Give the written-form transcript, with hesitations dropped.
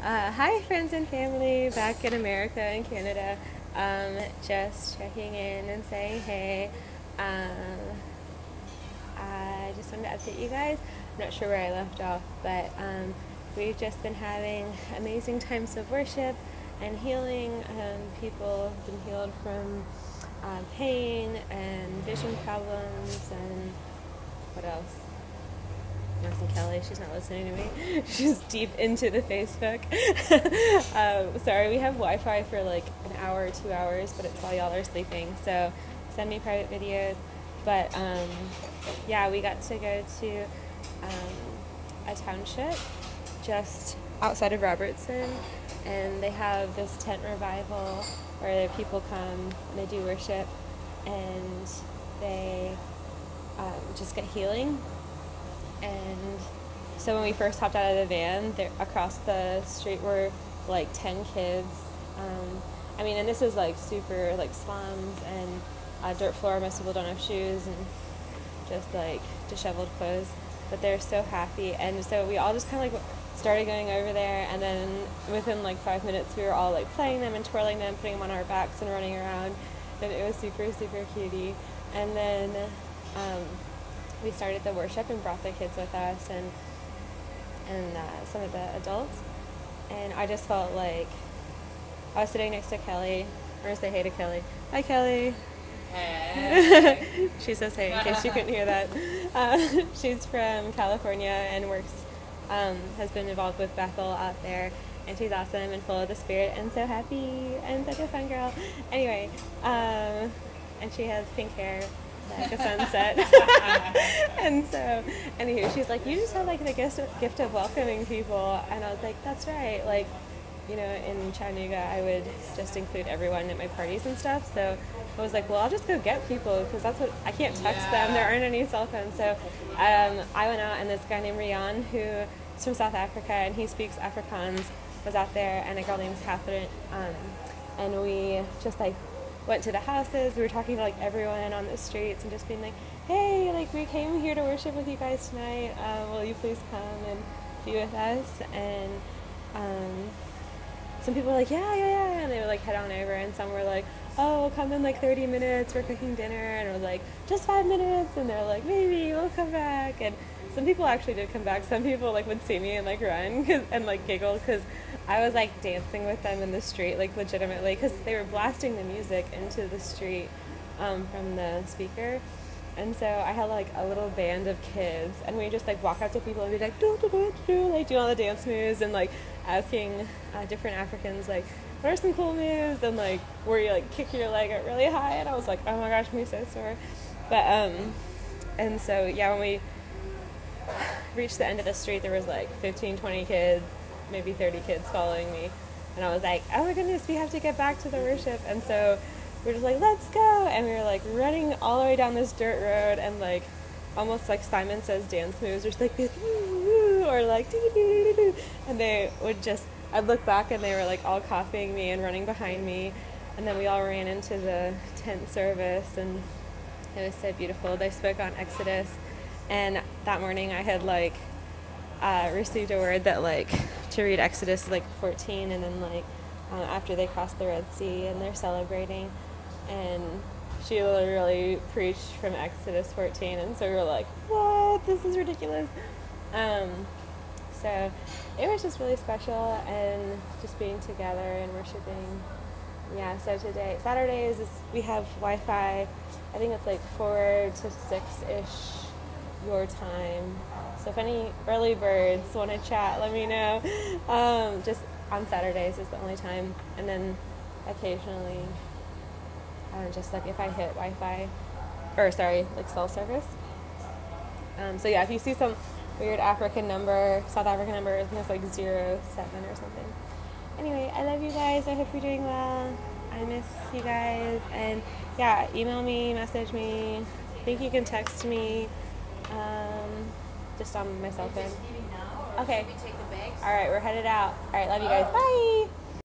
Hi, friends and family back in America and Canada. Just checking in and saying hey. I just wanted to update you guys. I'm not sure where I left off, but we've just been having amazing times of worship and healing. People have been healed from pain and vision problems and what else? Nelson Kelly, she's not listening to me. She's deep into the Facebook. Sorry, we have Wi-Fi for like an hour or 2 hours, but it's while y'all are sleeping. So send me private videos. But yeah, we got to go to a township just outside of Robertson, and they have this tent revival where people come and they do worship, and they just get healing. And so when we first hopped out of the van, there, across the street were like 10 kids. And this is like super like slums and dirt floor. Most people don't have shoes and just like disheveled clothes, but they're so happy. And so we all just kind of like started going over there, and then within like 5 minutes we were all like playing them and twirling them, putting them on our backs and running around, and it was super cutie. And then we started the worship and brought the kids with us and some of the adults, and I just felt like I was sitting next to Kelly. I'm gonna say hey to Kelly. Hi, Kelly. Hey. She says hey in case you couldn't hear that. She's from California and has been involved with Bethel out there, and she's awesome and full of the Spirit and so happy and such a fun girl. Anyway, and she has pink hair like a sunset. And so anywho, she's like, you just have like the gift of welcoming people. And I was like, that's right. Like, you know, in Chattanooga I would just include everyone at my parties and stuff, so I was like, well, I'll just go get people, because that's what I can't text them, there aren't any cell phones. So I went out, and this guy named Rian, who is from South Africa and he speaks Afrikaans, was out there, and a girl named Catherine, and we just like went to the houses. We were talking to like everyone on the streets and just being like, hey, like we came here to worship with you guys tonight. Will you please come and be with us? And some people were like, yeah, and they would like head on over, and some were like, oh, we'll come in like 30 minutes, we're cooking dinner, and it was like, just 5 minutes, and they're like, maybe we'll come back. And some people actually did come back. Some people like would see me and like run and like giggle, because I was like dancing with them in the street, like legitimately, because they were blasting the music into the street from the speaker. And so I had like a little band of kids, and we just like walk up to people and be like, like do all the dance moves, and like asking different Africans like, what are some cool moves, and like where you like kick your leg up really high. And I was like, oh my gosh, I'm so sore. But and so yeah, when we reached the end of the street, there was like 15-20 kids, maybe 30 kids following me, and I was like, oh my goodness, we have to get back to the worship. And so we're just like, let's go, and we were like running all the way down this dirt road, and like almost like Simon Says dance moves, or just like or like doo-doo-doo-doo-doo. And they would just, I'd look back and they were like all copying me and running behind me, and then we all ran into the tent service, and it was so beautiful. They spoke on Exodus, and that morning I had like received a word that like to read Exodus like 14, and then like after they crossed the Red Sea and they're celebrating, and she literally preached from Exodus 14, and so we were like, what? This is ridiculous. So it was just really special, and just being together and worshiping. Yeah, so today, Saturdays, we have Wi-Fi. I think it's like 4 to 6-ish your time. So if any early birds want to chat, let me know. Just on Saturdays is the only time, and then occasionally just like if I hit Wi-Fi, like cell service. So yeah, if you see some weird African number, South African number, I think it's like 07 or something. Anyway, I love you guys. I hope you're doing well. I miss you guys. And yeah, email me, message me. I think you can text me just on my cell phone. Okay. All right, we're headed out. All right, love you guys. Bye.